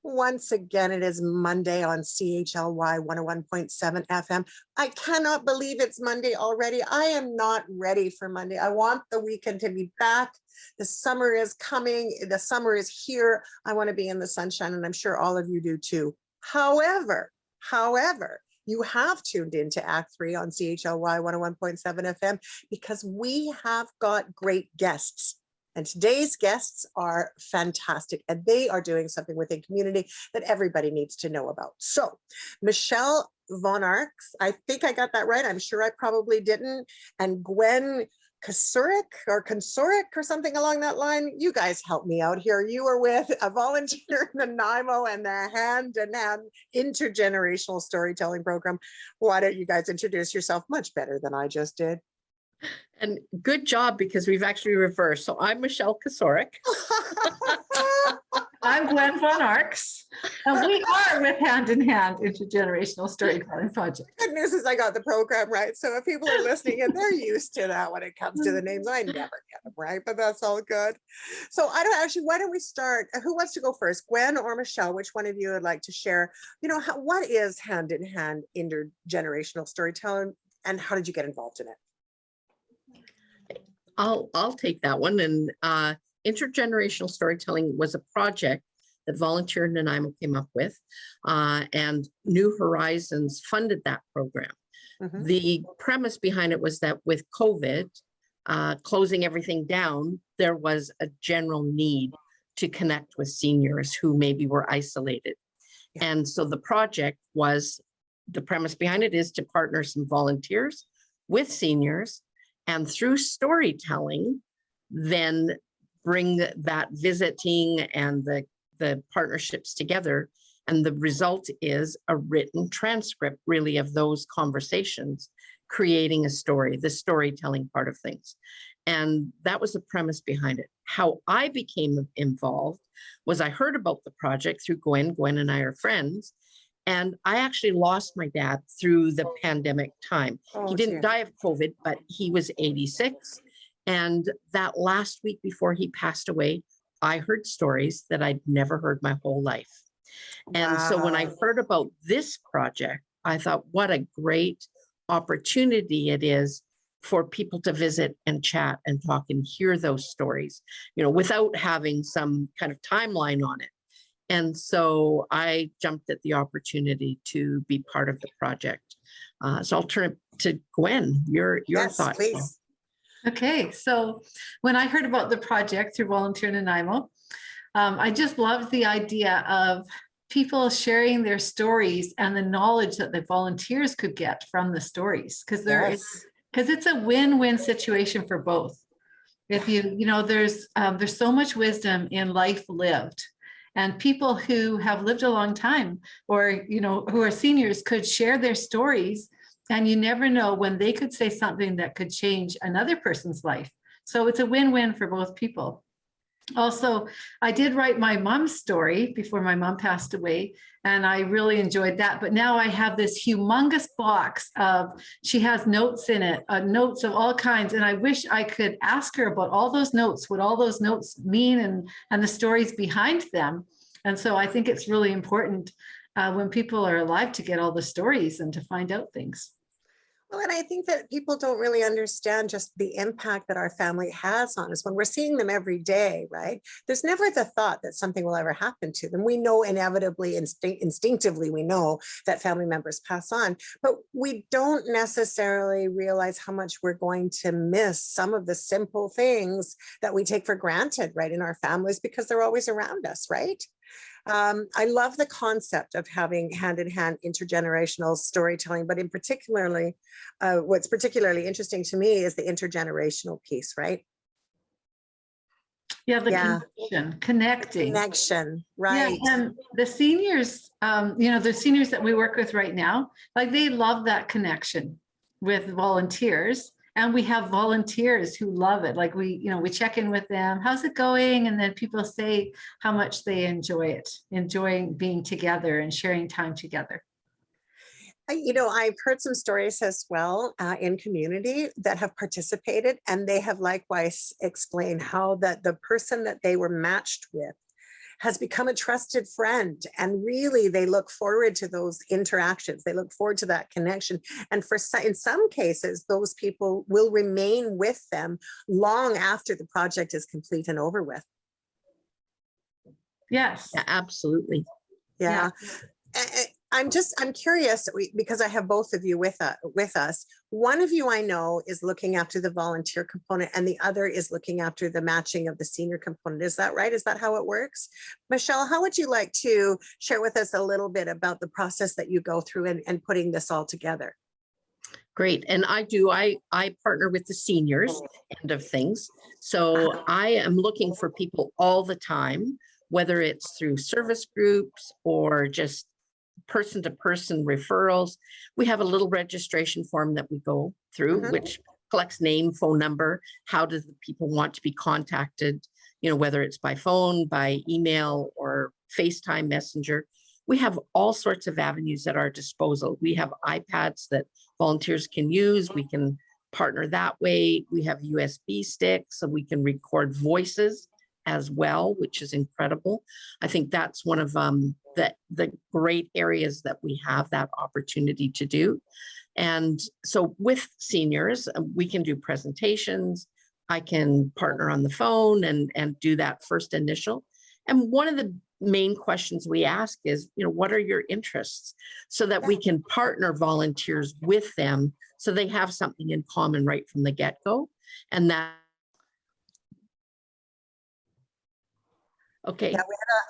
Once again, it is Monday on CHLY 101.7 FM. I cannot believe it's Monday already. I am not ready for Monday. I want the weekend to be back. The summer is coming. The summer is here. I want to be in the sunshine, and I'm sure all of you do too. However, you have tuned into Act 3 on CHLY 101.7 FM because we have got great guests. And today's guests are fantastic, and they are doing something within community that everybody needs to know about. So Michelle Von Arx, I think I got that right. I'm sure I probably didn't. And Gwen Kasurik or something along that line. You guys help me out here. You are with a volunteer in the Nanaimo and the Hand in Hand Intergenerational Storytelling Program. Why don't you guys introduce yourself much better than I just did? And good job, because we've actually reversed. So I'm Michelle Kasurik. I'm Gwen Von Arx, and we are with Hand in Hand Intergenerational Storytelling Project. Good news is I got the program right. So if people are listening and they're used to that when it comes to the names, I never get them right, but that's all good. So why don't we start? Who wants to go first, Gwen or Michelle? Which one of you would like to share, what is Hand in Hand Intergenerational Storytelling and how did you get involved in it? I'll take that one. And intergenerational storytelling was a project that Volunteer in Nanaimo came up with, and New Horizons funded that program. Mm-hmm. The premise behind it was that with COVID closing everything down, there was a general need to connect with seniors who maybe were isolated. Yeah. And so the premise behind it is to partner some volunteers with seniors, and through storytelling, then bring that visiting and the partnerships together. And the result is a written transcript, really, of those conversations, creating a story, the storytelling part of things. And that was the premise behind it. How I became involved was I heard about the project through Gwen. Gwen and I are friends. And I actually lost my dad through the pandemic time. He didn't die of COVID, but he was 86. And that last week before he passed away, I heard stories that I'd never heard my whole life. And so when I heard about this project, I thought, what a great opportunity it is for people to visit and chat and talk and hear those stories, without having some kind of timeline on it. And so I jumped at the opportunity to be part of the project. So I'll turn it to Gwen, your thoughts. Please. Okay, so when I heard about the project through Volunteer in Nanaimo, I just loved the idea of people sharing their stories and the knowledge that the volunteers could get from the stories, because it's a win-win situation for both. If there's so much wisdom in life lived. And people who have lived a long time or, who are seniors could share their stories, and you never know when they could say something that could change another person's life. So it's a win-win for both people. Also, I did write my mom's story before my mom passed away, and I really enjoyed that. But now I have this humongous box she has notes in it, notes of all kinds. And I wish I could ask her about all those notes, what all those notes mean and the stories behind them. And so I think it's really important when people are alive to get all the stories and to find out things. Well, and I think that people don't really understand just the impact that our family has on us when we're seeing them every day, right? There's never the thought that something will ever happen to them. We know inevitably, instinctively, we know that family members pass on, but we don't necessarily realize how much we're going to miss some of the simple things that we take for granted, right, in our families because they're always around us, right? I love the concept of having hand-in-hand intergenerational storytelling, but in particularly, what's particularly interesting to me is the intergenerational piece, right? Yeah, connecting. Connection, right. Yeah, and the seniors, the seniors that we work with right now, like they love that connection with volunteers. And we have volunteers who love it. Like we check in with them. How's it going? And then people say how much they enjoy it, enjoying being together and sharing time together. I've heard some stories as well in community that have participated, and they have likewise explained how that the person that they were matched with has become a trusted friend. And really, they look forward to those interactions. They look forward to that connection. And in some cases, those people will remain with them long after the project is complete and over with. Yes. Yeah, absolutely. Yeah. I'm curious because I have both of you with us. One of you I know is looking after the volunteer component and the other is looking after the matching of the senior component. Is that right? Is that how it works? Michelle, how would you like to share with us a little bit about the process that you go through and putting this all together? Great. And I partner with the seniors end of things. So I am looking for people all the time, whether it's through service groups or just person-to-person referrals. We have a little registration form that we go through, which collects name, phone number. How do the people want to be contacted? You know, whether it's by phone, by email, or FaceTime Messenger. We have all sorts of avenues at our disposal. We have iPads that volunteers can use. We can partner that way. We have USB sticks, so we can record voices as well, which is incredible. I think that's one of the great areas that we have that opportunity to do. And so with seniors, we can do presentations. I can partner on the phone and do that first initial. And one of the main questions we ask is, you know, what are your interests? So that we can partner volunteers with them so they have something in common right from the get-go. And that okay. Yeah,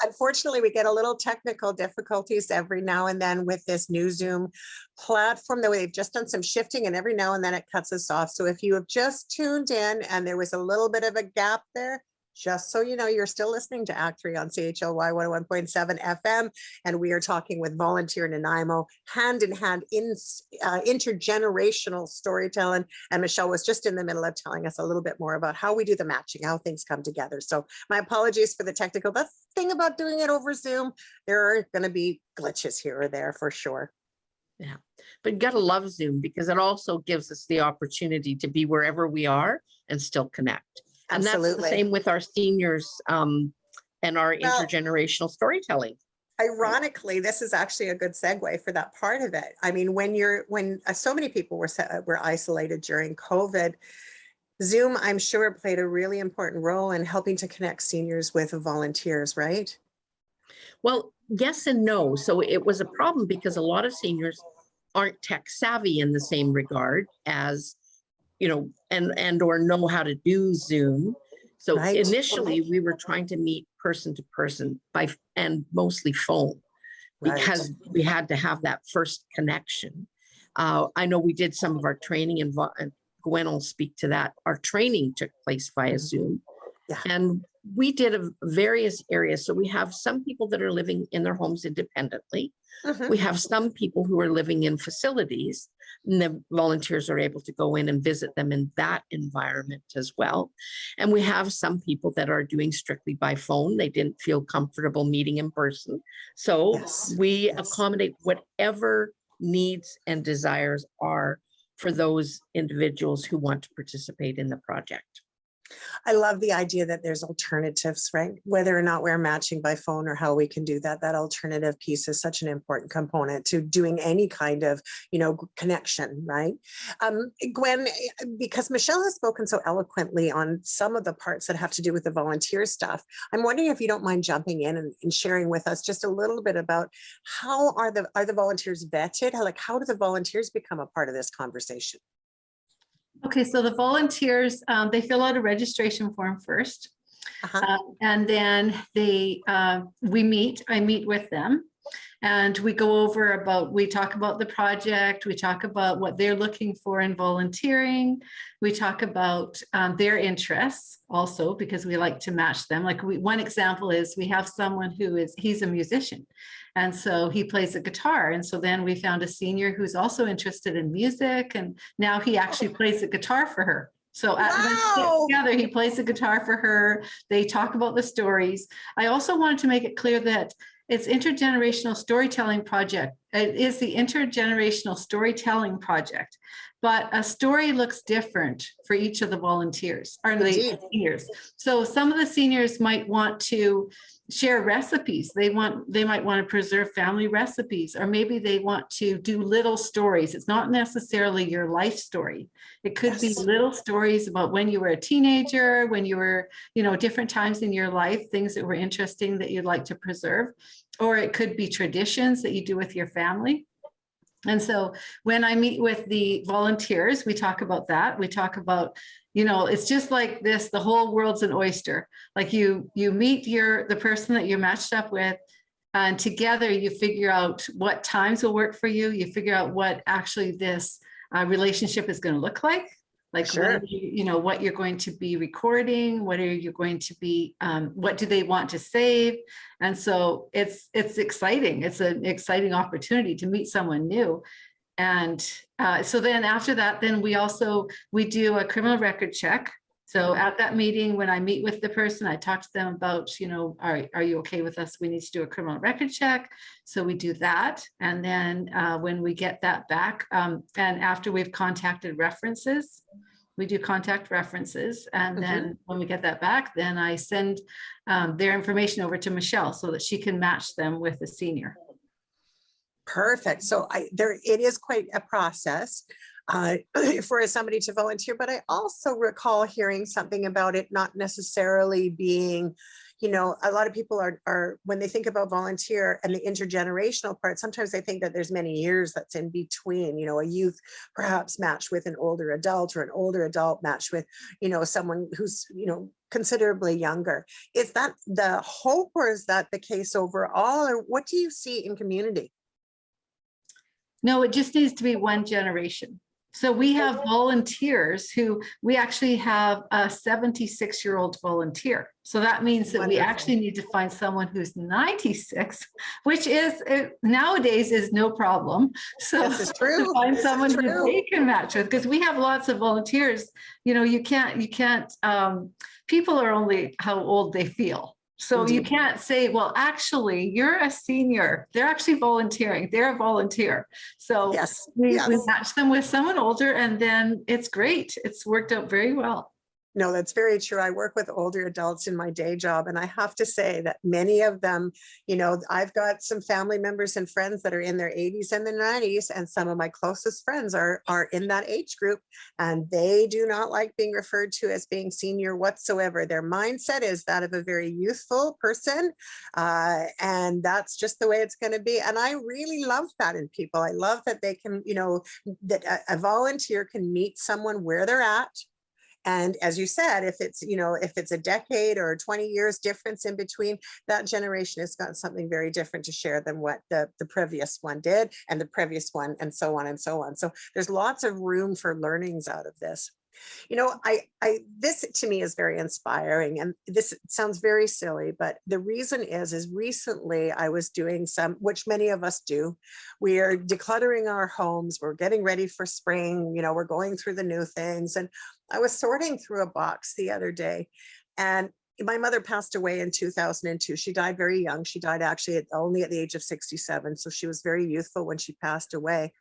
unfortunately, we get a little technical difficulties every now and then with this new Zoom platform that they've just done some shifting and every now and then it cuts us off. So if you have just tuned in and there was a little bit of a gap there, just so you know, you're still listening to Act 3 on CHLY 101.7 FM, and we are talking with Volunteer Nanaimo, hand in hand in intergenerational storytelling. And Michelle was just in the middle of telling us a little bit more about how we do the matching, how things come together. So my apologies for the technical. The thing about doing it over Zoom, there are going to be glitches here or there for sure. Yeah, but you gotta love Zoom because it also gives us the opportunity to be wherever we are and still connect. And Absolutely. that's the same with our seniors and our intergenerational storytelling. Ironically, this is actually a good segue for that part of it. I mean, when so many people were isolated during COVID, Zoom, I'm sure, played a really important role in helping to connect seniors with volunteers, right? Well, yes and no. So it was a problem because a lot of seniors aren't tech savvy in the same regard as, you know, and or know how to do Zoom. So initially we were trying to meet person to person and mostly phone because we had to have that first connection. I know we did some of our training and Gwen will speak to that. Our training took place via Zoom. Yeah. And we did various areas. So we have some people that are living in their homes independently. We have some people who are living in facilities, and the volunteers are able to go in and visit them in that environment as well. And we have some people that are doing strictly by phone. They didn't feel comfortable meeting in person. So we accommodate whatever needs and desires are for those individuals who want to participate in the project. I love the idea that there's alternatives, right? Whether or not we're matching by phone or how we can do that, that alternative piece is such an important component to doing any kind of, you know, connection, right? Gwen, because Michelle has spoken so eloquently on some of the parts that have to do with the volunteer stuff, I'm wondering if you don't mind jumping in and sharing with us just a little bit about how are the volunteers vetted? Like, how do the volunteers become a part of this conversation? Okay, so the volunteers, they fill out a registration form first. And then I meet with them and we go over we talk about the project, we talk about what they're looking for in volunteering. We talk about their interests also because we like to match them. Like one example is we have someone he's a musician. And so he plays the guitar. And so then we found a senior who's also interested in music. And now he actually plays the guitar for her. So together, he plays the guitar for her. They talk about the stories. I also wanted to make it clear that it's Intergenerational Storytelling Project. It is the Intergenerational Storytelling Project, but a story looks different for each of the volunteers or the seniors. So some of the seniors might want to share recipes. They might want to preserve family recipes, or maybe they want to do little stories. It's not necessarily your life story. It could be Yes. little stories about when you were a teenager, when you were, different times in your life, things that were interesting that you'd like to preserve. Or it could be traditions that you do with your family. And so when I meet with the volunteers, we talk about that. We talk about, it's just like this, the whole world's an oyster. Like you meet the person that you're matched up with, and together you figure out what times will work for you. You figure out what actually this relationship is going to look like. Like, Sure. what you're going to be recording, what are you going to be, what do they want to save? And so it's exciting. It's an exciting opportunity to meet someone new. And so then after that, then we do a criminal record check. So at that meeting, when I meet with the person, I talk to them about, are you okay with us? We need to do a criminal record check. So we do that. And then when we get that back, and after we've contacted references, we do contact references. And then when we get that back, then I send their information over to Michelle so that she can match them with a senior. Perfect. So it is quite a process for somebody to volunteer, but I also recall hearing something about it not necessarily being, a lot of people are when they think about volunteer and the intergenerational part, sometimes they think that there's many years that's in between, a youth perhaps matched with an older adult, or an older adult matched with, someone who's, considerably younger. Is that the hope, or is that the case overall, or what do you see in community? No, it just needs to be one generation. So we have volunteers who, we actually have a 76-year-old volunteer. So that means that we actually need to find someone who's 96, which is nowadays is no problem. So This is true. to find someone who they can match with, because we have lots of volunteers. You can't, people are only how old they feel. So Indeed. You can't say, well, actually, you're a senior. They're actually volunteering. They're a volunteer. So Yes. we match them with someone older, and then it's great. It's worked out very well. No, that's very true. I work with older adults in my day job, and I have to say that many of them, I've got some family members and friends that are in their 80s and the 90s, and some of my closest friends are in that age group, and they do not like being referred to as being senior whatsoever. Their mindset is that of a very youthful person, and that's just the way it's going to be. And I really love that in people. I love that they can, that a volunteer can meet someone where they're at. And as you said, if it's a decade or 20 years difference in between, that generation has got something very different to share than what the previous one did, and the previous one, and so on and so on. So there's lots of room for learnings out of this. This to me is very inspiring, and this sounds very silly, but the reason is recently I was doing which many of us do. We are decluttering our homes. We're getting ready for spring. We're going through the new things. And I was sorting through a box the other day, and my mother passed away in 2002. She died very young. She died actually only at the age of 67. So she was very youthful when she passed away.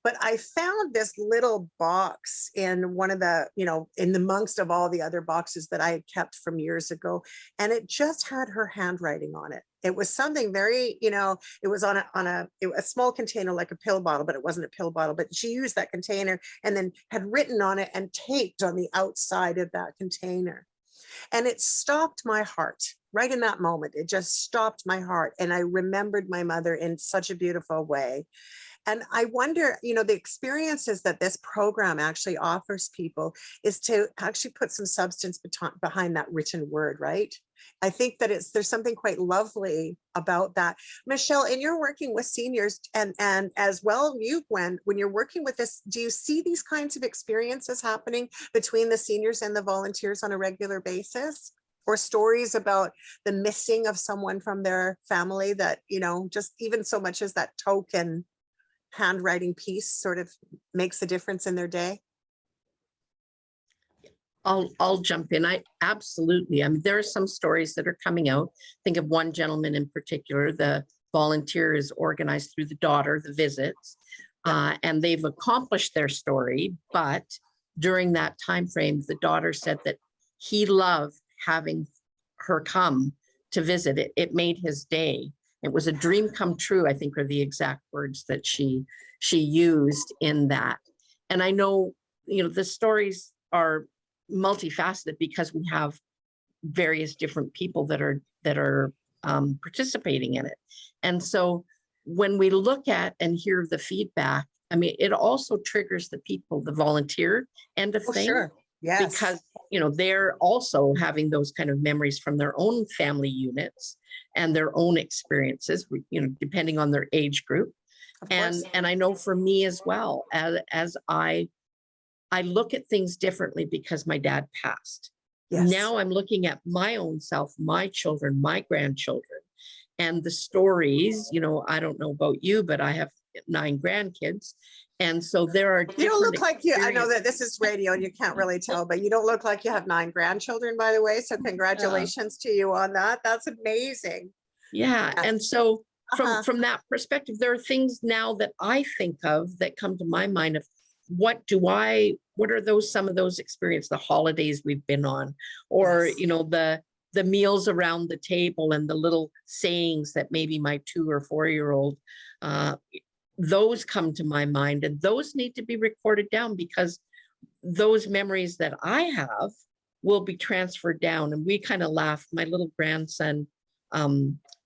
But I found this little box in one of the, in the amongst of all the other boxes that I had kept from years ago. And it just had her handwriting on it. It was something very, it was on a small container, like a pill bottle, but it wasn't a pill bottle. But she used that container and then had written on it and taped on the outside of that container. And it stopped my heart. Right in that moment, it just stopped my heart. And I remembered my mother in such a beautiful way. And I wonder, the experiences that this program actually offers people is to actually put some substance behind that written word, right? I think that there's something quite lovely about that. Michelle, in your working with seniors, and as well you, Gwen, when you're working with this, do you see these kinds of experiences happening between the seniors and the volunteers on a regular basis? Or stories about the missing of someone from their family that, just even so much as that token handwriting piece sort of makes a difference in their day? I'll jump in. Absolutely. I mean, there are some stories that are coming out. Think of one gentleman in particular. The volunteer is organized through the daughter, the visits, and they've accomplished their story. But during that time frame, the daughter said that he loved having her come to visit. It made his day. It was a dream come true, I think, are the exact words that she used in that. And I know, the stories are multifaceted because we have various different people that are participating in it. And so when we look at and hear the feedback, I mean, it also triggers the people, the volunteer end of things. Sure. Yes. Because, they're also having those kind of memories from their own family units and their own experiences, depending on their age group. And I know for me as well, as I look at things differently because my dad passed. Yes. Now I'm looking at my own self, my children, my grandchildren, and the stories. I don't know about you, but I have 9 grandkids. And so there are. You don't look like you. I know that this is radio and you can't really tell, but you don't look like you have 9 grandchildren, by the way. So congratulations to you on that. That's amazing. Yeah. And so from that perspective, there are things now that I think of that come to my mind of what are some of those experiences, the holidays we've been on, or, yes. The meals around the table and the little sayings that maybe my 2 or 4-year-old, those come to my mind, and those need to be recorded down because those memories that I have will be transferred down. And we kind of laughed. My little grandson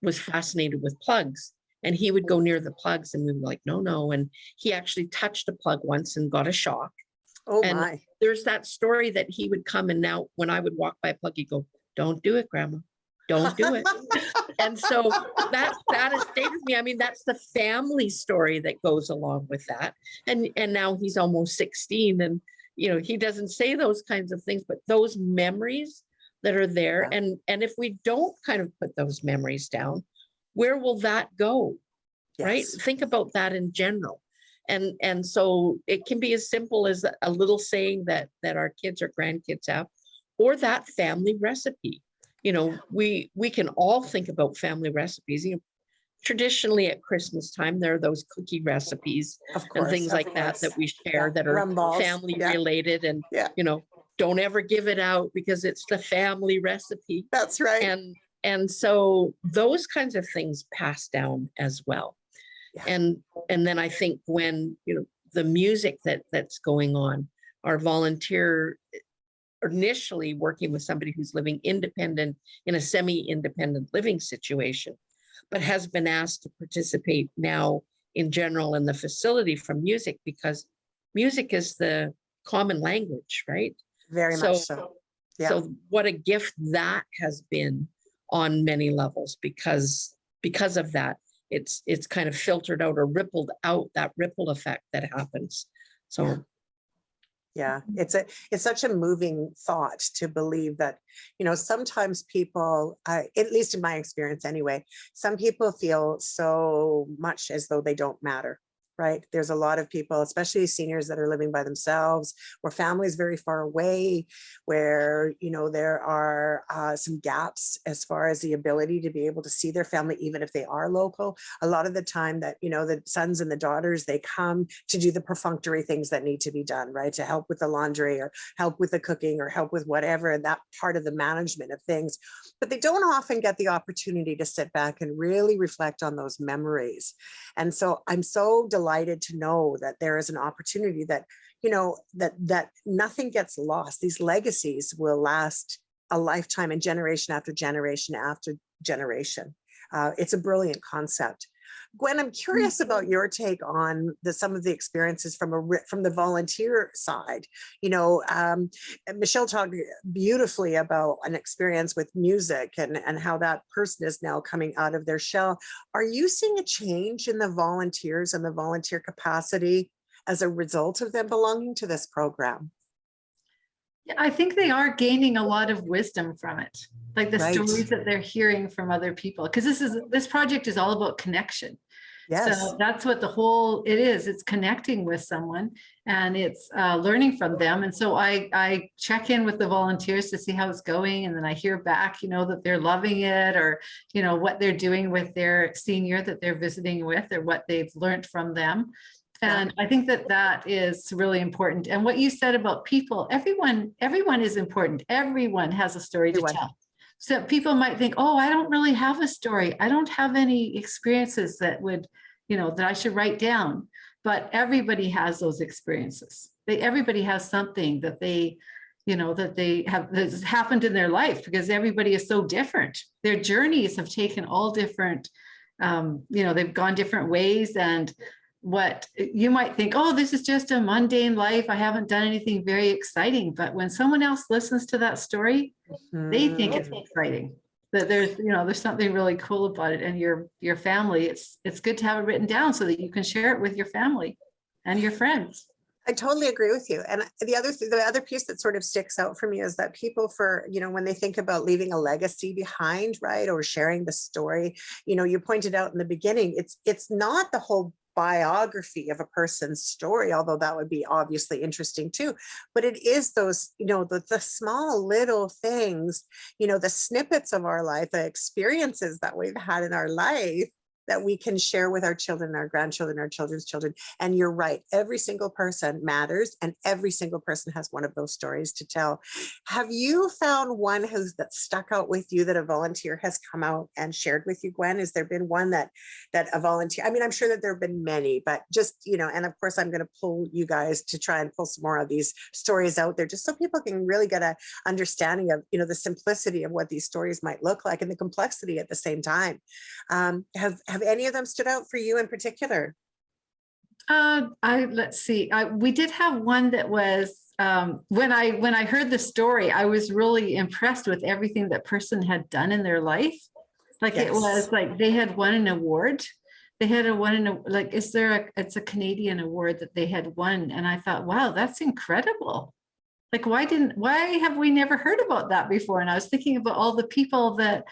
was fascinated with plugs, and he would go near the plugs and we were like, no. And he actually touched a plug once and got a shock. Oh, and my. There's that story that he would come, and now when I would walk by a plug, he'd go, "Don't do it, Grandma. Don't do it." And so that has stayed with me. I mean, that's the family story that goes along with that. And now he's almost 16, and he doesn't say those kinds of things, but those memories that are there. Yeah. And if we don't kind of put those memories down, where will that go? Yes. Right? Think about that in general. And so it can be as simple as a little saying that our kids or grandkids have, or that family recipe. We can all think about family recipes. Traditionally at Christmas time, there are those cookie recipes and things like that we share that are family related. And, don't ever give it out because it's the family recipe. That's right. And so those kinds of things pass down as well. Yeah. And then I think when, the music that's going on, our volunteer initially working with somebody who's living independent in a semi-independent living situation, but has been asked to participate now in general in the facility from music, because music is the common language, right? Very much so. Yeah. So what a gift that has been on many levels, because of that, it's kind of filtered out or rippled out, that ripple effect that happens. So yeah, it's such a moving thought to believe that, sometimes people, at least in my experience anyway, some people feel so much as though they don't matter. Right. There's a lot of people, especially seniors, that are living by themselves, where families very far away, where, there are some gaps as far as the ability to be able to see their family, even if they are local. A lot of the time that, the sons and the daughters, they come to do the perfunctory things that need to be done, right? To help with the laundry or help with the cooking or help with whatever, and that part of the management of things. But they don't often get the opportunity to sit back and really reflect on those memories. And so I'm so delighted to know that there is an opportunity that, that nothing gets lost. These legacies will last a lifetime, and generation after generation after generation. It's a brilliant concept. Gwen, I'm curious about your take on some of the experiences from the volunteer side. Michelle talked beautifully about an experience with music and how that person is now coming out of their shell. Are you seeing a change in the volunteers and the volunteer capacity as a result of them belonging to this program? Yeah, I think they are gaining a lot of wisdom from it, like the stories that they're hearing from other people, because this project is all about connection. Yes. So that's what it is. It's connecting with someone, and it's learning from them. And so I check in with the volunteers to see how it's going. And then I hear back, that they're loving it, or, what they're doing with their senior that they're visiting with, or what they've learned from them. And I think that is really important. And what you said about people, everyone is important. Everyone has a story to tell. So people might think, oh, I don't really have a story. I don't have any experiences that would, that I should write down. But everybody has those experiences. Everybody has something that they have that's happened in their life, because everybody is so different. Their journeys have taken all different, they've gone different ways. And what you might think, oh, this is just a mundane life, I haven't done anything very exciting. But when someone else listens to that story, they think it's exciting, that there's something really cool about it. And your family, it's good to have it written down so that you can share it with your family and your friends. I totally agree with you. And the other piece that sort of sticks out for me is that people, when they think about leaving a legacy behind, right, or sharing the story, you pointed out in the beginning, it's not the whole biography of a person's story, although that would be obviously interesting too, but it is those, the small little things, the snippets of our life, the experiences that we've had in our life that we can share with our children, our grandchildren, our children's children. And you're right, every single person matters, and every single person has one of those stories to tell. Have you found one that stuck out with you that a volunteer has come out and shared with you, Gwen? Has there been one that a volunteer, I mean, I'm sure that there have been many, but just, and of course I'm going to pull you guys to try and pull some more of these stories out there, just so people can really get a understanding of, the simplicity of what these stories might look like and the complexity at the same time. Have any of them stood out for you in particular? Let's see. We did have one that was, when I heard the story, I was really impressed with everything that person had done in their life. Like, yes. It was like they had won an award. They had it's a Canadian award that they had won. And I thought, wow, that's incredible. Like, why have we never heard about that before? And I was thinking about all the people that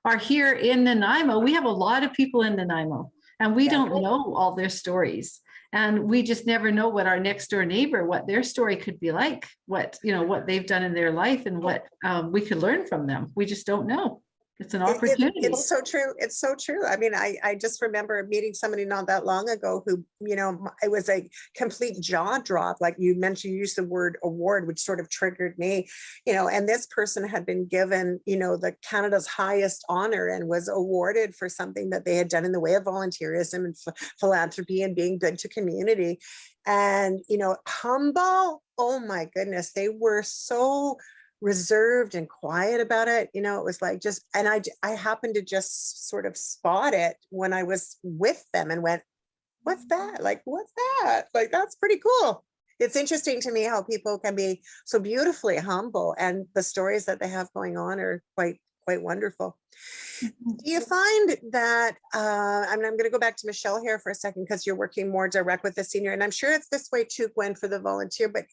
are here in Nanaimo. We have a lot of people in Nanaimo, and we don't know all their stories. And we just never know what our next door neighbor, what their story could be like, what they've done in their life, and what we could learn from them. We just don't know. It's an opportunity. It's so true. It's so true. I mean, I just remember meeting somebody not that long ago who, it was a complete jaw drop. Like you mentioned, you used the word award, which sort of triggered me, and this person had been given, the Canada's highest honor and was awarded for something that they had done in the way of volunteerism and philanthropy and being good to community. And, humble, oh my goodness, they were so reserved and quiet about it. It was like and I happened to just sort of spot it when I was with them and went, what's that? Like, what's that? Like, that's pretty cool. It's interesting to me how people can be so beautifully humble, and the stories that they have going on are quite wonderful. Do you find that, I'm going to go back to Michelle here for a second, because you're working more direct with the senior, and I'm sure it's this way too, Gwen, for the volunteer, but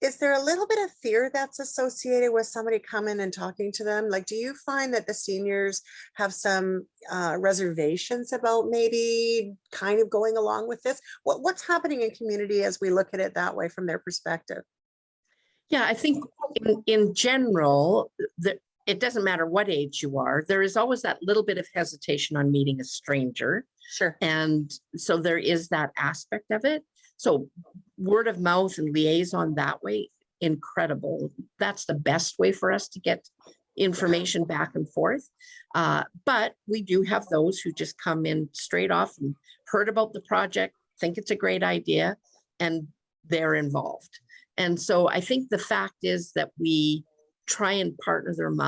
is there a little bit of fear that's associated with somebody coming and talking to them? Like, do you find that the seniors have some reservations about maybe kind of going along with this? What's happening in community as we look at it that way from their perspective? Yeah, I think in general, it doesn't matter what age you are, there is always that little bit of hesitation on meeting a stranger. Sure. And so there is that aspect of it. So word of mouth and liaison that way, incredible. That's the best way for us to get information back and forth. But we do have those who just come in straight off and heard about the project, think it's a great idea, and they're involved. And so I think the fact is that we try and partner them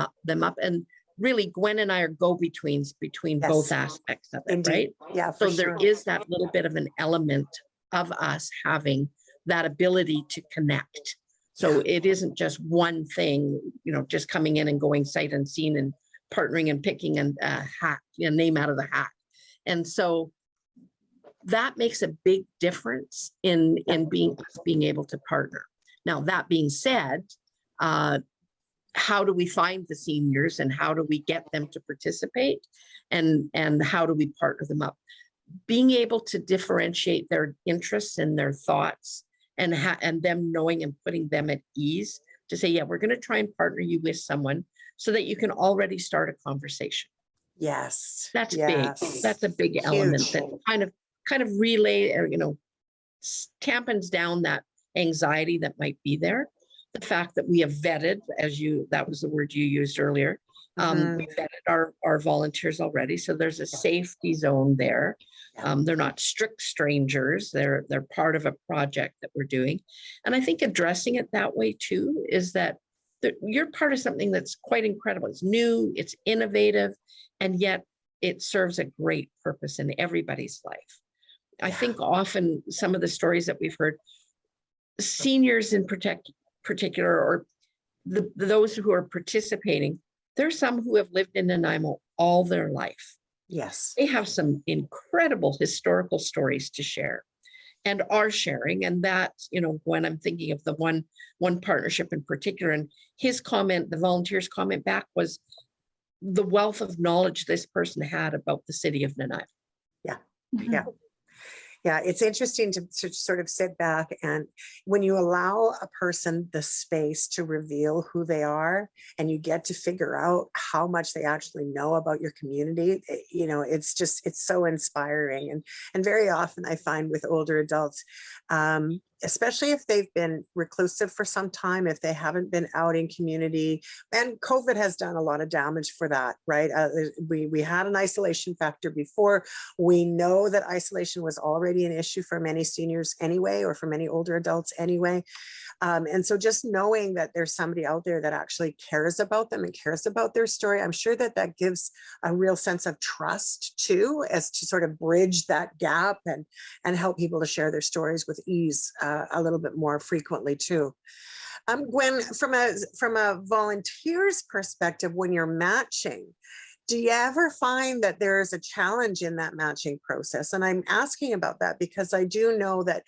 up. And really, Gwen and I are go-betweens between yes. both aspects of it, indeed. Right? Yeah. So there is that little bit of an element of us having that ability to connect. So it isn't just one thing, just coming in and going sight unseen and partnering and picking a hat, a name out of the hat. And so that makes a big difference in being able to partner. Now, that being said, how do we find the seniors, and how do we get them to participate, and how do we partner them up? Being able to differentiate their interests and their thoughts, and them knowing and putting them at ease to say, yeah, we're going to try and partner you with someone so that you can already start a conversation. Yes. That's yes. big. That's a big Huge. Element that kind of relay, or, tampons down that anxiety that might be there. The fact that we have vetted, that was the word you used earlier, Mhm. We vetted our volunteers already, so there's a safety zone there. Yeah. They're not strict strangers. They're part of a project that we're doing. And I think addressing it that way too is that you're part of something that's quite incredible. It's new, it's innovative, and yet it serves a great purpose in everybody's life. I think often some of the stories that we've heard, seniors in particular, or those who are participating, there's some who have lived in Nanaimo all their life. Yes. They have some incredible historical stories to share and are sharing. And that, when I'm thinking of the one partnership in particular, and his comment, the volunteers' comment back was the wealth of knowledge this person had about the city of Nanaimo. Yeah. Yeah. Yeah, it's interesting to sort of sit back, and when you allow a person the space to reveal who they are and you get to figure out how much they actually know about your community, it's so inspiring. And very often I find with older adults, especially if they've been reclusive for some time, if they haven't been out in community, and COVID has done a lot of damage for that, right? We had an isolation factor before. We know that isolation was already an issue for many seniors anyway, or for many older adults anyway. And so just knowing that there's somebody out there that actually cares about them and cares about their story, I'm sure that gives a real sense of trust too, as to sort of bridge that gap and help people to share their stories with ease a little bit more frequently too. Gwen, from a volunteer's perspective, when you're matching, do you ever find that there is a challenge in that matching process? And I'm asking about that because I do know that,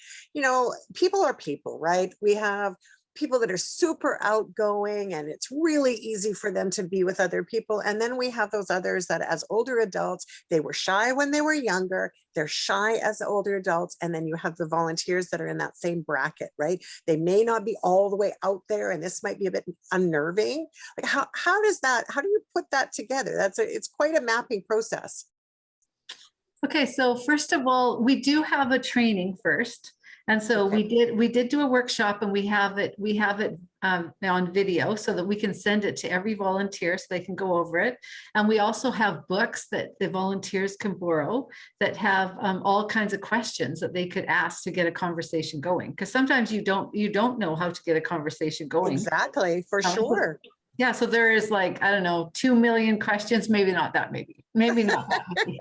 people are people, right? We have people that are super outgoing and it's really easy for them to be with other people. And then we have those others that as older adults, they were shy when they were younger, they're shy as older adults. And then you have the volunteers that are in that same bracket, right? They may not be all the way out there, and this might be a bit unnerving. Like how do you put that together? It's quite a mapping process. Okay, so first of all, we do have a training first. And so we did do a workshop, and we have it on video so that we can send it to every volunteer so they can go over it. And we also have books that the volunteers can borrow that have all kinds of questions that they could ask to get a conversation going. Because sometimes you don't know how to get a conversation going. Exactly, for sure. Yeah, so there is 2 million questions, maybe not that, maybe not that many.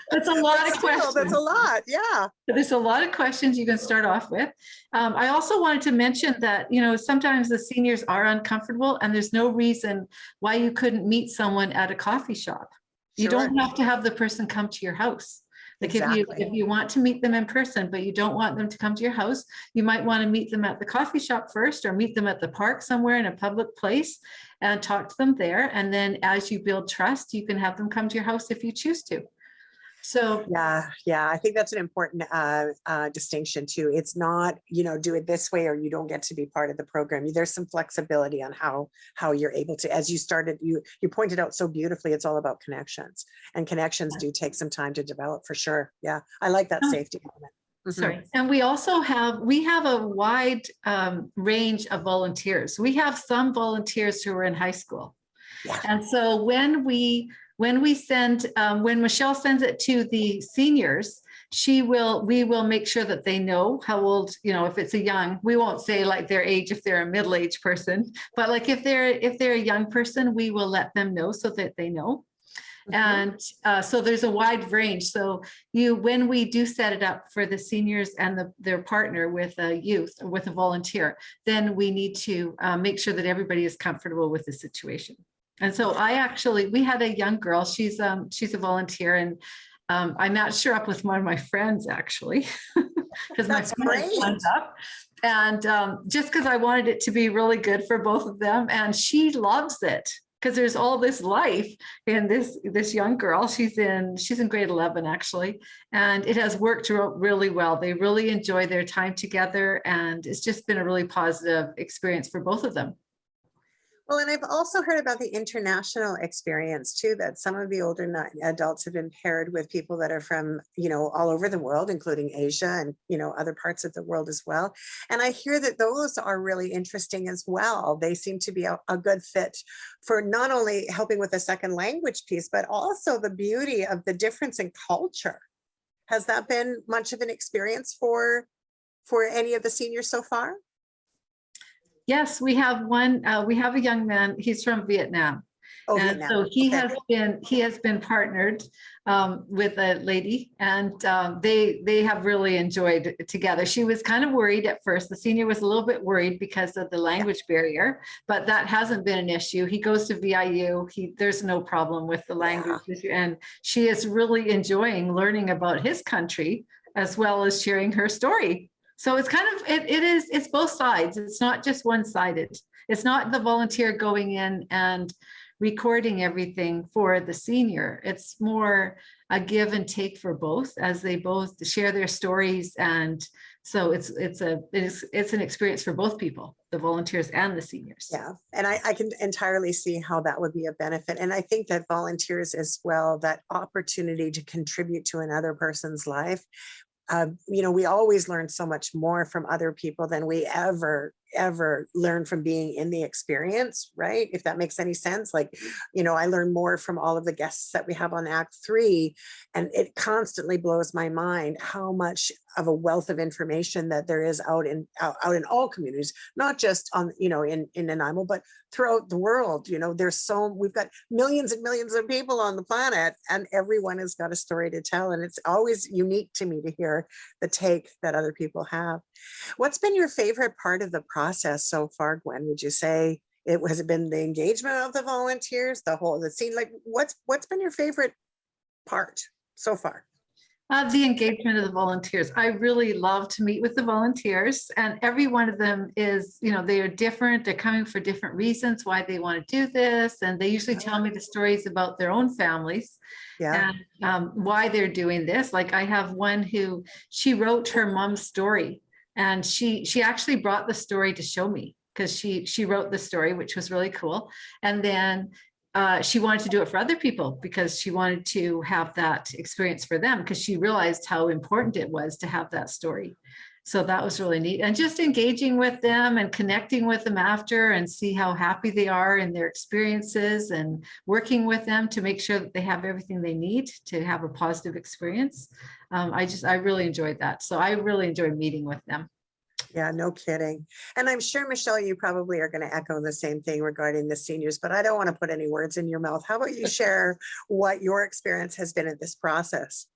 That's a lot of questions. That's a lot, yeah. There's a lot of questions you can start off with. I also wanted to mention that, sometimes the seniors are uncomfortable, and there's no reason why you couldn't meet someone at a coffee shop. You don't have to have the person come to your house. Like if you want to meet them in person, but you don't want them to come to your house, you might want to meet them at the coffee shop first, or meet them at the park somewhere in a public place and talk to them there. And then as you build trust, you can have them come to your house if you choose to. So yeah, I think that's an important distinction too. It's not, do it this way or you don't get to be part of the program. There's some flexibility on how you're able to, as you started, you pointed out so beautifully, it's all about connections, and connections do take some time to develop, for sure. Yeah, I like that safety element. Sorry. And we also have a wide range of volunteers. We have some volunteers who are in high school. Yeah. And so when Michelle sends it to the seniors, we will make sure that they know how old, if it's we won't say like their age if they're a middle-aged person, but like if they're a young person, we will let them know so that they know. And so there's a wide range. So when we do set it up for the seniors and their partner with a youth or with a volunteer, then we need to make sure that everybody is comfortable with the situation. And so we had a young girl, she's a volunteer, and I matched her up with one of my friends, actually, because my friend signed up. And just because I wanted it to be really good for both of them. And she loves it because there's all this life in this young girl. She's in grade 11, actually. And it has worked really well. They really enjoy their time together. And it's just been a really positive experience for both of them. Well, and I've also heard about the international experience too, that some of the older adults have been paired with people that are from, all over the world, including Asia and, other parts of the world as well. And I hear that those are really interesting as well. They seem to be a good fit for not only helping with the second language piece, but also the beauty of the difference in culture. Has that been much of an experience for any of the seniors so far? Yes, we have we have a young man, he's from Vietnam. Oh, And Vietnam. so Okay. he has been partnered with a lady, and they have really enjoyed it together. She was kind of worried at first. The senior was a little bit worried because of the language barrier, but that hasn't been an issue. He goes to VIU. There's no problem with the language issue, and she is really enjoying learning about his country as well as sharing her story. So it's kind of, it's both sides. It's not just one-sided. It's not the volunteer going in and recording everything for the senior. It's more a give and take for both, as they both share their stories. And so it's an experience for both people, the volunteers and the seniors. Yeah, and I can entirely see how that would be a benefit. And I think that volunteers as well, that opportunity to contribute to another person's life, we always learn so much more from other people than we ever learn from being in the experience, right? If that makes any sense. Like, I learn more from all of the guests that we have on Act 3, and it constantly blows my mind how much of a wealth of information that there is out in all communities, not just on, in Nanaimo, but throughout the world. We've got millions and millions of people on the planet, and everyone has got a story to tell. And it's always unique to me to hear the take that other people have. What's been your favorite part of the process so far, Gwen? Would you say has it been the engagement of the volunteers, the scene? Like, what's been your favorite part so far? The engagement of the volunteers. I really love to meet with the volunteers, and every one of them is, they are different. They're coming for different reasons why they want to do this. And they usually tell me the stories about their own families and why they're doing this. Like, I have one who, she wrote her mom's story, and she actually brought the story to show me, because she wrote the story, which was really cool. And then she wanted to do it for other people, because she wanted to have that experience for them, because she realized how important it was to have that story. So that was really neat. And just engaging with them and connecting with them after, and see how happy they are in their experiences, and working with them to make sure that they have everything they need to have a positive experience. I really enjoyed that. So I really enjoyed meeting with them. Yeah, no kidding. And I'm sure, Michelle, you probably are going to echo the same thing regarding the seniors, but I don't want to put any words in your mouth. How about you share what your experience has been at this process?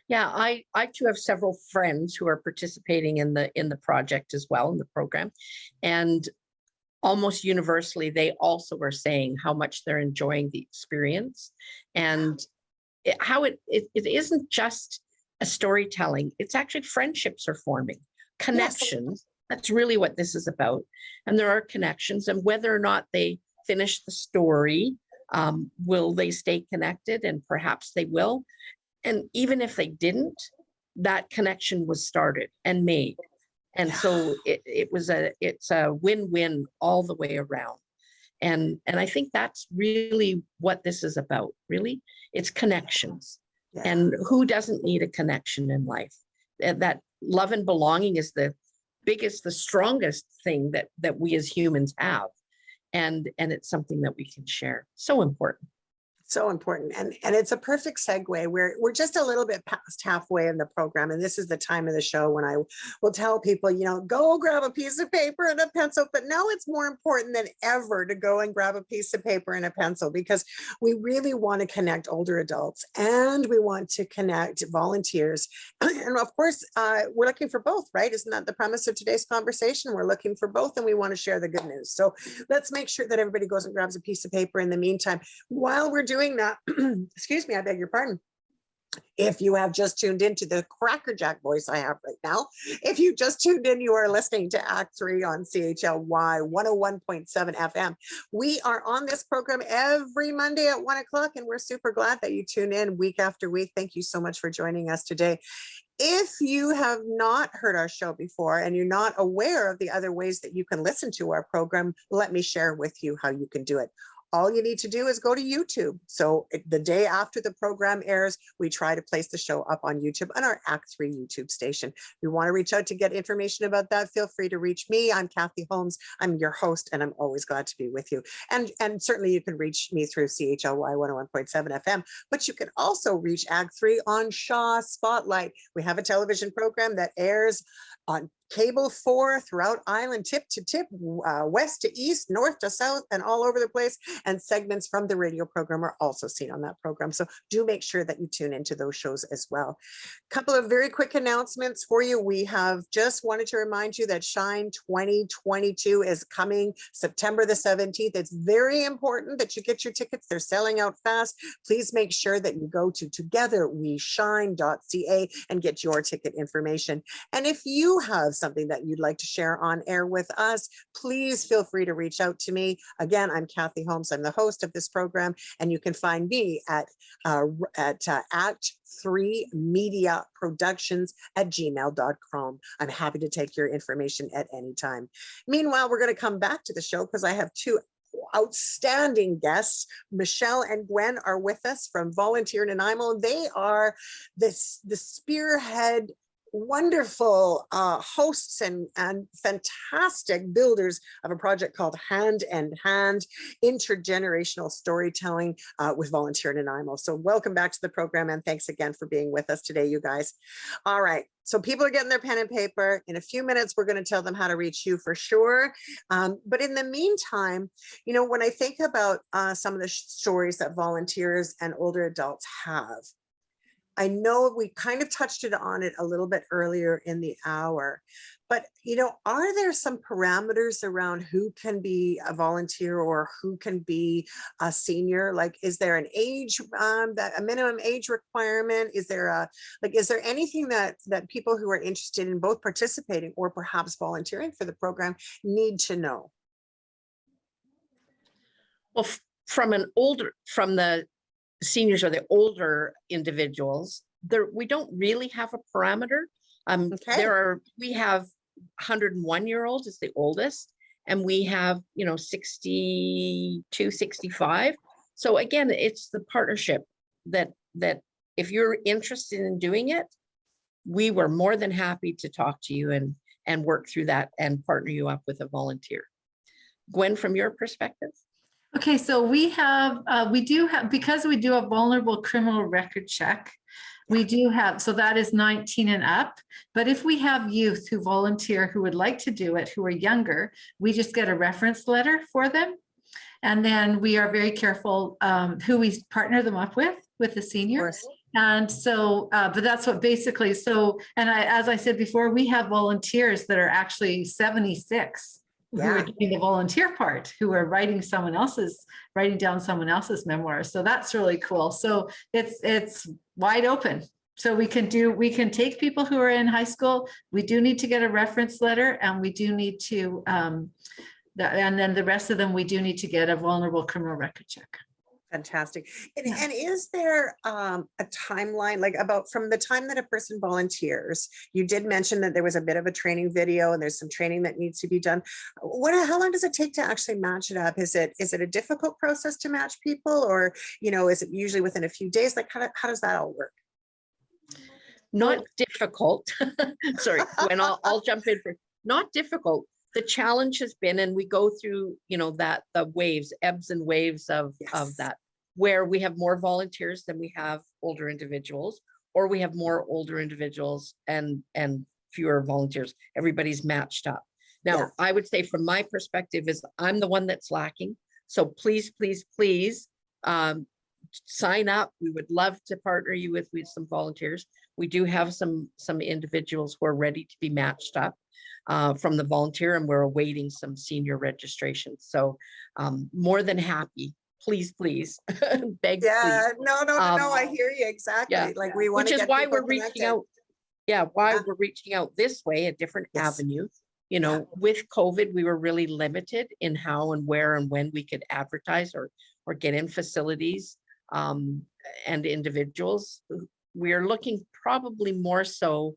Yeah, I too have several friends who are participating in the project as well, in the program. And almost universally, they also are saying how much they're enjoying the experience, and how it isn't just a storytelling, it's actually friendships are forming. Connections. That's really what this is about. And there are connections, and whether or not they finish the story, will they stay connected? And perhaps they will. And even if they didn't, that connection was started and made. And so it's a win-win all the way around. And I think that's really what this is about. Really, it's connections. And who doesn't need a connection in life? That love and belonging is the biggest, the strongest thing that we as humans have. And it's something that we can share. So important. So important. And it's a perfect segue. We're just a little bit past halfway in the program. And this is the time of the show when I will tell people, go grab a piece of paper and a pencil. But now it's more important than ever to go and grab a piece of paper and a pencil, because we really want to connect older adults, and we want to connect volunteers. And of course, we're looking for both, right? Isn't that the premise of today's conversation? We're looking for both, and we want to share the good news. So let's make sure that everybody goes and grabs a piece of paper in the meantime. While we're doing that, excuse me, I beg your pardon. If you have just tuned into the crackerjack voice I have right now, if you just tuned in, you are listening to Act 3 on CHLY 101.7 FM. We are on this program every Monday at 1 o'clock, and we're super glad that you tune in week after week. Thank you so much for joining us today. If you have not heard our show before and you're not aware of the other ways that you can listen to our program, let me share with you how you can do it. All you need to do is go to YouTube. So the day after the program airs, we try to place the show up on YouTube on our Act 3 YouTube station. If you want to reach out to get information about that, feel free to reach me. I'm Kathy Holmes. I'm your host, and I'm always glad to be with you. And certainly you can reach me through CHLY 101.7 FM, but you can also reach Act 3 on Shaw Spotlight. We have a television program that airs on Cable 4 throughout Island, tip to tip, west to east, north to south, and all over the place. And segments from the radio program are also seen on that program. So do make sure that you tune into those shows as well. A couple of very quick announcements for you. We have just wanted to remind you that Shine 2022 is coming September the 17th. It's very important that you get your tickets. They're selling out fast. Please make sure that you go to togetherweshine.ca and get your ticket information. And if you have something that you'd like to share on air with us, please feel free to reach out to me. Again, I'm Kathy Holmes. I'm the host of this program, and you can find me at act3mediaproductions@gmail.com. I'm happy to take your information at any time. Meanwhile, we're going to come back to the show because I have two outstanding guests. Michelle and Gwen are with us from Volunteer Nanaimo. They are the spearhead wonderful hosts and fantastic builders of a project called Hand in Hand, Intergenerational Storytelling with Volunteer Nanaimo. So welcome back to the program, and thanks again for being with us today, you guys. All right, so people are getting their pen and paper. In a few minutes, we're going to tell them how to reach you for sure. But in the meantime, you know, when I think about some of the stories that volunteers and older adults have, I know we kind of touched on it a little bit earlier in the hour, but, you know, are there some parameters around who can be a volunteer or who can be a senior? Like, is there an age, that a minimum age requirement? Is there is there anything that people who are interested in both participating or perhaps volunteering for the program need to know? Well, from the seniors or the older individuals, we don't really have a parameter. Okay. We have 101-year-olds is the oldest, and we have, you know, 62, 65. So again, it's the partnership that if you're interested in doing it, we were more than happy to talk to you and work through that and partner you up with a volunteer. Gwen, from your perspective? Okay, so we do have, because we do a vulnerable criminal record check, we do have, so that is 19 and up. But if we have youth who volunteer who would like to do it, who are younger, we just get a reference letter for them. And then we are very careful who we partner them up with the senior. And so, but that's what basically, so, and as I said before, we have volunteers that are actually 76. Who are doing the volunteer part, who are writing down someone else's memoirs. So that's really cool. So it's wide open. So we can take people who are in high school. We do need to get a reference letter, and we do need to, and then the rest of them, we do need to get a vulnerable criminal record check. Fantastic. And is there a timeline, like about from the time that a person volunteers? You did mention that there was a bit of a training video and there's some training that needs to be done. How long does it take to actually match it up? Is it a difficult process to match people, or, you know, is it usually within a few days? Like how does that all work? Not difficult. Sorry, Gwen, I'll jump in for not difficult. The challenge has been, and we go through, you know, the waves, ebbs and waves of that, where we have more volunteers than we have older individuals, or we have more older individuals and fewer volunteers. Everybody's matched up. Now, I would say from my perspective is I'm the one that's lacking. So please, please, please sign up. We would love to partner you with some volunteers. We do have some individuals who are ready to be matched up from the volunteer, and we're awaiting some senior registration. So more than happy. Please, please, beg. Yeah, please. no, I hear you exactly. Yeah. Like we want to, which is why we're reaching out. Yeah, we're reaching out this way, a different avenue. You know, with COVID, we were really limited in how and where and when we could advertise or get in facilities and individuals. we're looking probably more so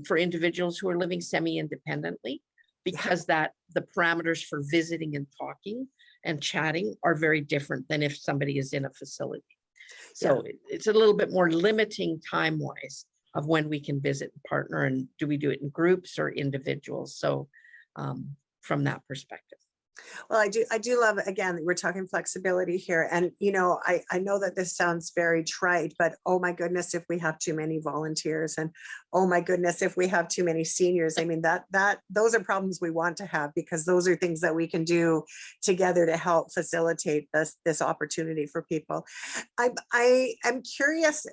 for individuals who are living semi-independently, because that the parameters for visiting and talking and chatting are very different than if somebody is in a facility. So it's a little bit more limiting time-wise of when we can visit and partner, and do we do it in groups or individuals? So from that perspective. Well, I do love, again, we're talking flexibility here. And, you know, I know that this sounds very trite, but oh my goodness, if we have too many volunteers, and oh my goodness, if we have too many seniors, I mean, those are problems we want to have, because those are things that we can do together to help facilitate this opportunity for people. I am curious,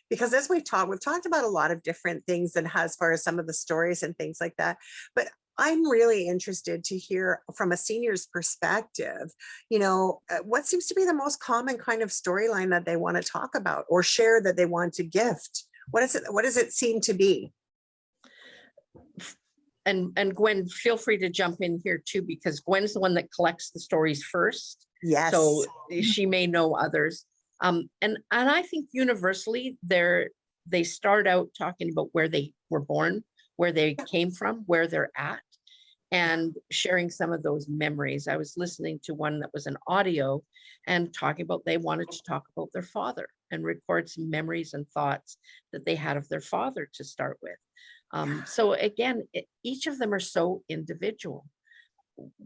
because as we've talked about a lot of different things, and as far as some of the stories and things like that, but I'm really interested to hear from a senior's perspective, you know, what seems to be the most common kind of storyline that they want to talk about or share, that they want to gift. What does it seem to be? And Gwen, feel free to jump in here too, because Gwen's the one that collects the stories first. Yes. So she may know others. And I think universally they start out talking about where they were born, where they came from, where they're at, and sharing some of those memories. I was listening to one that was an audio and talking about, they wanted to talk about their father and record some memories and thoughts that they had of their father to start with. So again, each of them are so individual.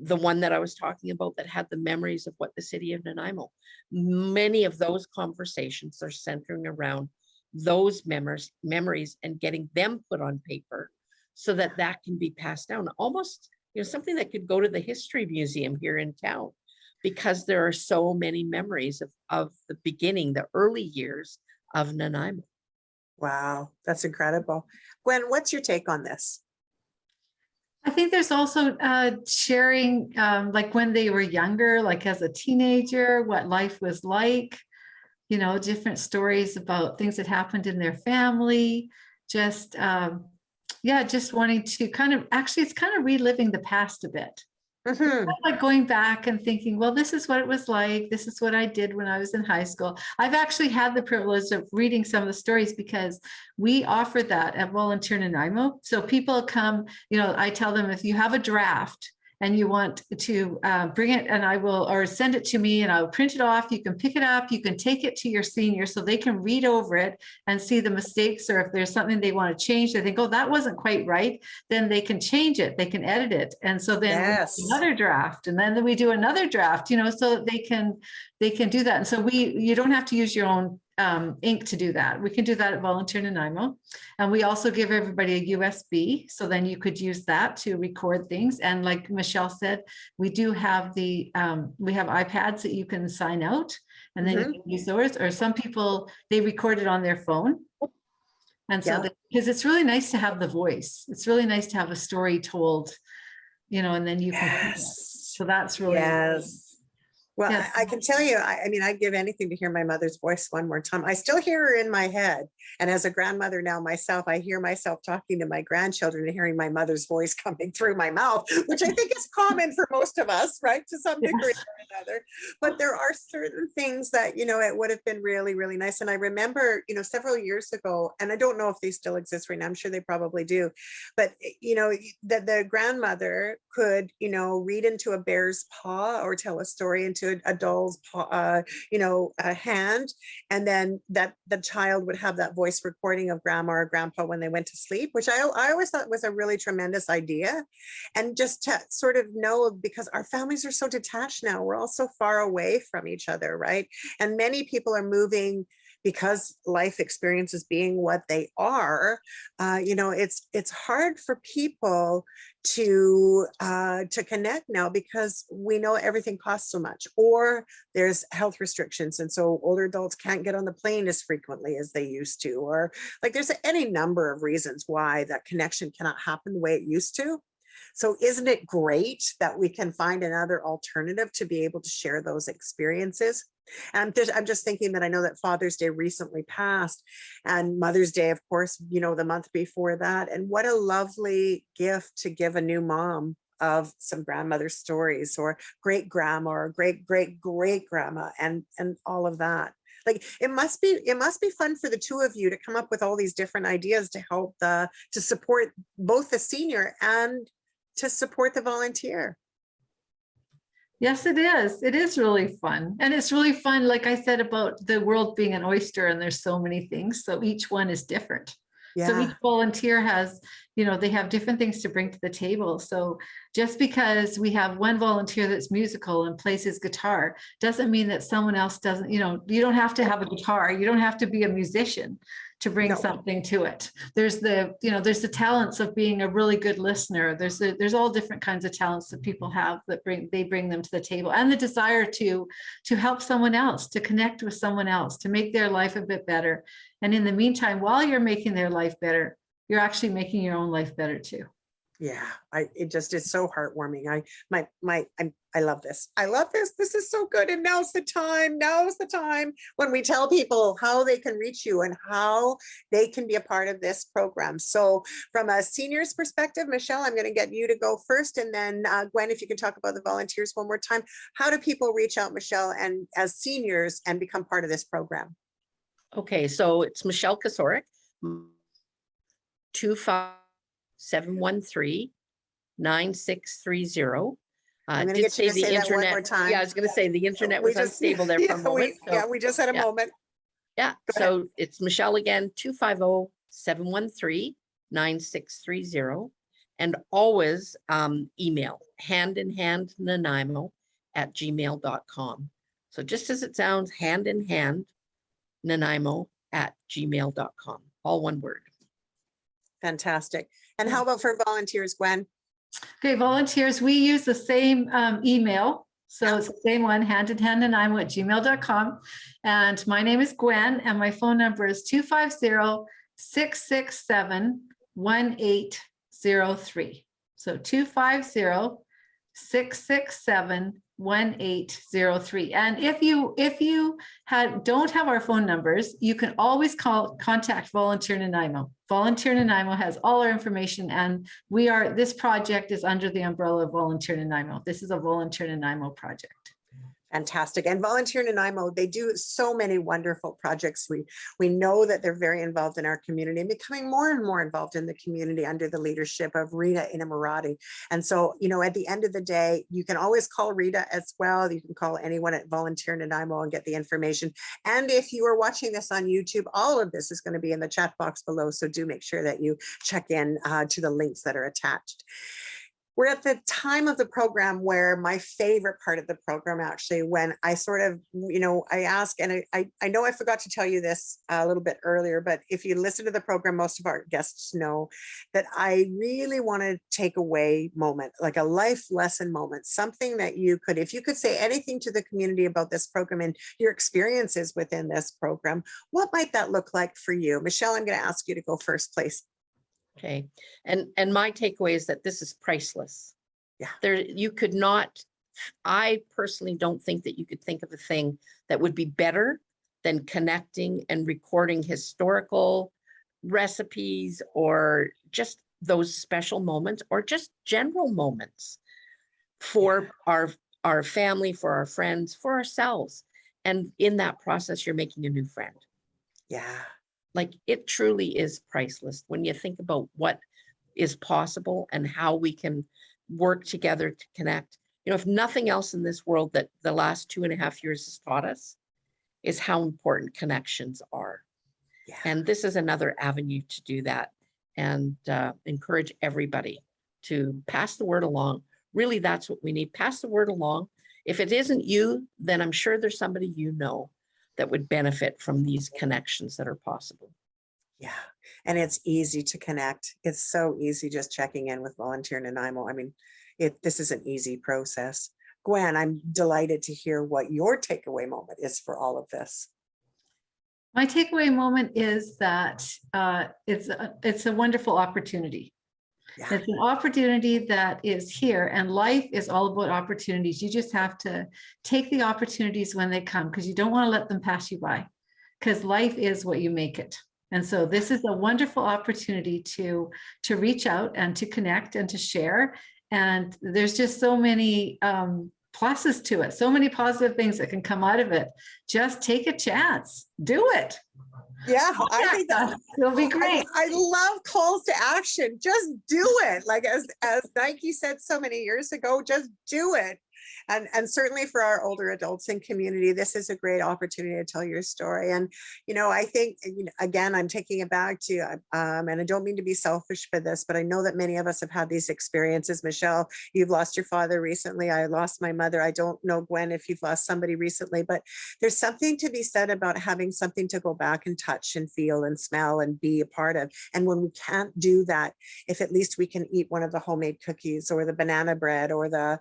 The one that I was talking about that had the memories of what the city of Nanaimo, many of those conversations are centering around those memories and getting them put on paper, so that that can be passed down, almost, you know, something that could go to the history museum here in town, because there are so many memories of the beginning, the early years of Nanaimo. Wow, that's incredible. Gwen, what's your take on this? I think there's also sharing, like when they were younger, like as a teenager, what life was like, you know, different stories about things that happened in their family, just just wanting to kind of, actually, it's kind of reliving the past a bit. Mm-hmm. Like going back and thinking, well, this is what it was like. This is what I did when I was in high school. I've actually had the privilege of reading some of the stories, because we offer that at Volunteer Nanaimo. So people come, you know, I tell them, if you have a draft and you want to bring it, and I will, or send it to me and I'll print it off. You can pick it up, you can take it to your senior so they can read over it and see the mistakes, or if there's something they want to change, they think, oh, that wasn't quite right, then they can change it, they can edit it. And so then Yes. another draft, and then we do another draft, you know, so that they can do that. And so you don't have to use your own ink to do that. We can do that at Volunteer Nanaimo. And we also give everybody a USB, so then you could use that to record things. And like Michelle said, we do have we have iPads that you can sign out, and then you can use those. Or some people, they record it on their phone. And so, because it's really nice to have the voice, it's really nice to have a story told, you know, and then you can, so that's really, Well, yes. I can tell you, I mean, I'd give anything to hear my mother's voice one more time. I still hear her in my head. And as a grandmother now myself, I hear myself talking to my grandchildren and hearing my mother's voice coming through my mouth, which I think is common for most of us, right? To some degree or another. But there are certain things that, you know, it would have been really, really nice. And I remember, you know, several years ago, and I don't know if they still exist right now, I'm sure they probably do, but, you know, that the grandmother could, you know, read into a bear's paw or tell a story into a doll's paw, you know, a hand, and then that the child would have that voice recording of grandma or grandpa when they went to sleep, which I always thought was a really tremendous idea. And just to sort of know, because our families are so detached now, we're all so far away from each other, right? And many people are moving because life experiences being what they are, you know, it's hard for people to connect now, because we know everything costs so much, or there's health restrictions, and so older adults can't get on the plane as frequently as they used to, or like there's any number of reasons why that connection cannot happen the way it used to. So isn't it great that we can find another alternative to be able to share those experiences? And I'm just thinking that I know that Father's Day recently passed, and Mother's Day, of course, you know, the month before that. And what a lovely gift to give a new mom of some grandmother stories, or great grandma, or great grandma, and all of that. Like it must be fun for the two of you to come up with all these different ideas to help to support both the senior and to support the volunteer. Yes, it is. It is really fun. And it's really fun, like I said, about the world being an oyster and there's so many things. So each one is different. So each Yeah. volunteer has, they have different things to bring to the table. So just because we have one volunteer that's musical and plays his guitar doesn't mean that someone else doesn't, you don't have to have a guitar. You don't have to be a musician to bring No. something to it. There's there's the talents of being a really good listener. There's all different kinds of talents that people have that they bring them to the table, and the desire to help someone else, to connect with someone else, to make their life a bit better. And in the meantime, while you're making their life better, you're actually making your own life better too. Yeah, it just is so heartwarming. I love this. I love this. This is so good. And now's the time. Now's the time when we tell people how they can reach you and how they can be a part of this program. So from a senior's perspective, Michelle, I'm going to get you to go first. And then Gwen, if you can talk about the volunteers one more time. How do people reach out, Michelle, and as seniors and become part of this program? Okay, so it's Michelle Kasorik, 25713-9630. I'm going to get you to say that one more time. Yeah, I was going to say the internet was unstable there for a moment. We just had a moment. Yeah, so it's Michelle again, 250-713-9630. And always email handinhandnanaimo@gmail.com. So just as it sounds, handinhandnanaimo@gmail.com. All one word. Fantastic. And how about for volunteers, Gwen? Okay, volunteers, we use the same email. So it's the same one, handinhandnanaimo@gmail.com. And my name is Gwen, and my phone number is 250-667-1803. So 250-667-1803. And if you don't have our phone numbers, you can always contact Volunteer Nanaimo. Volunteer Nanaimo has all our information, and this project is under the umbrella of Volunteer Nanaimo. This is a Volunteer Nanaimo project. Fantastic. And Volunteer Nanaimo, they do so many wonderful projects. We know that they're very involved in our community and becoming more and more involved in the community under the leadership of Rita Inamorati. And so, at the end of the day, you can always call Rita as well. You can call anyone at Volunteer Nanaimo and get the information. And if you are watching this on YouTube, all of this is going to be in the chat box below. So do make sure that you check in to the links that are attached. We're at the time of the program where my favorite part of the program, actually, when I sort of, I ask, and I know I forgot to tell you this a little bit earlier, but if you listen to the program, most of our guests know that I really want to take away moment, like a life lesson moment, something that if you could say anything to the community about this program and your experiences within this program, what might that look like for you? Michelle, I'm going to ask you to go first, please. Okay. And my takeaway is that this is priceless. Yeah. You could not, I personally don't think that you could think of a thing that would be better than connecting and recording historical recipes or just those special moments or just general moments for our family, for our friends, for ourselves. And in that process, you're making a new friend. Yeah. Like it truly is priceless when you think about what is possible and how we can work together to connect. If nothing else in this world that the last 2.5 years has taught us is how important connections are. Yeah. And this is another avenue to do that and encourage everybody to pass the word along. Really, that's what we need. Pass the word along. If it isn't you, then I'm sure there's somebody that would benefit from these connections that are possible. Yeah. And it's easy to connect. It's so easy just checking in with Volunteer Nanaimo. I mean, this is an easy process. Gwen, I'm delighted to hear what your takeaway moment is for all of this. My takeaway moment is that it's a wonderful opportunity. Yeah. It's an opportunity that is here, and life is all about opportunities. You just have to take the opportunities when they come, because you don't want to let them pass you by, because life is what you make it. And so this is a wonderful opportunity to reach out and to connect and to share. And there's just so many pluses to it, so many positive things that can come out of it. Just take a chance, do it. Yeah, I think that it'll be great. I love calls to action. Just do it. Like as Nike said so many years ago, just do it. And certainly for our older adults in community, this is a great opportunity to tell your story. And, I think, again, I'm taking it back to, and I don't mean to be selfish for this, but I know that many of us have had these experiences. Michelle, you've lost your father recently. I lost my mother. I don't know, Gwen, if you've lost somebody recently, but there's something to be said about having something to go back and touch and feel and smell and be a part of. And when we can't do that, if at least we can eat one of the homemade cookies or the banana bread or the,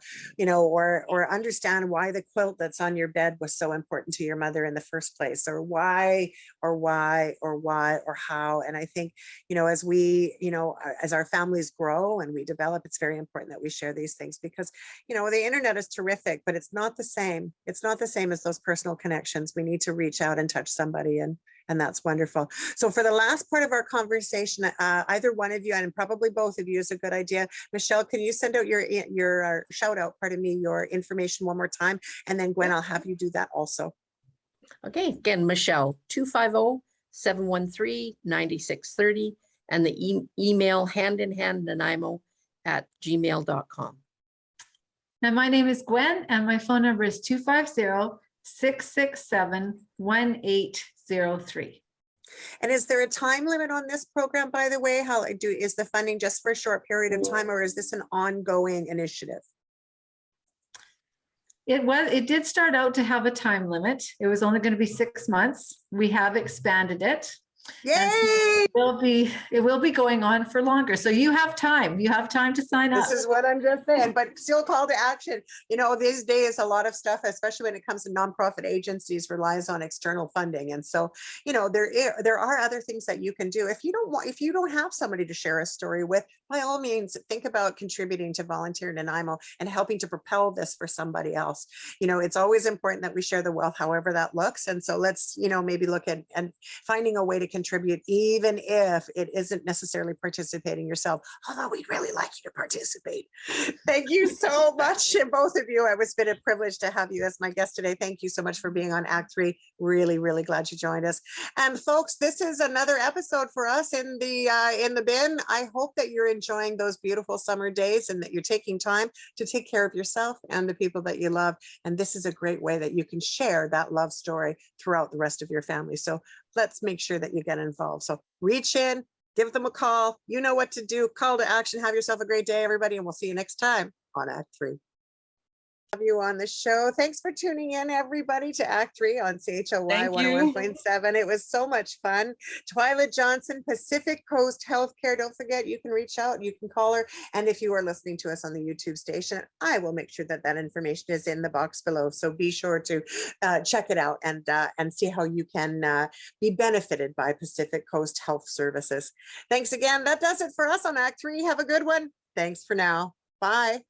or understand why the quilt that's on your bed was so important to your mother in the first place, or why or how. And I think, as we, as our families grow and we develop, it's very important that we share these things because, the internet is terrific, but it's not the same. It's not the same as those personal connections. We need to reach out and touch somebody, and that's wonderful. So for the last part of our conversation, either one of you, and probably both of you, is a good idea. Michelle, can you send out your shout out, your information one more time? And then Gwen, I'll have you do that also. Okay, again, Michelle, 250-713-9630, and the email handinhandnanaimo@gmail.com. And my name is Gwen, and my phone number is 250-667-1803. And is there a time limit on this program, by the way? Is the funding just for a short period of time, or is this an ongoing initiative? It did start out to have a time limit. It was only going to be 6 months. We have expanded it. Yay! It will be going on for longer. So you have time. You have time to sign up. This is what I'm just saying, but still call to action. These days, a lot of stuff, especially when it comes to nonprofit agencies, relies on external funding. And so, there are other things that you can do. If you don't have somebody to share a story with, by all means, think about contributing to Volunteer Nanaimo and helping to propel this for somebody else. It's always important that we share the wealth, however that looks. And so let's, maybe look at and finding a way to contribute, even if it isn't necessarily participating yourself, although we'd really like you to participate. Thank you so much, both of you. It's been a privilege to have you as my guest today. Thank you so much for being on Act 3. Really, really glad you joined us. And folks, this is another episode for us in the bin. I hope that you're enjoying those beautiful summer days and that you're taking time to take care of yourself and the people that you love. And this is a great way that you can share that love story throughout the rest of your family. So let's make sure that you get involved. So reach in, give them a call. You know what to do. Call to action. Have yourself a great day, everybody. And we'll see you next time on Act 3. Have you on the show. Thanks for tuning in, everybody, to Act 3 on CHLY 101.7. It was so much fun. Twyla Johnson, Pacific Coast Healthcare. Don't forget, you can reach out, you can call her. And if you are listening to us on the YouTube station, I will make sure that that information is in the box below. So be sure to check it out and see how you can be benefited by Pacific Coast Health Services. Thanks again. That does it for us on Act 3. Have a good one. Thanks for now. Bye.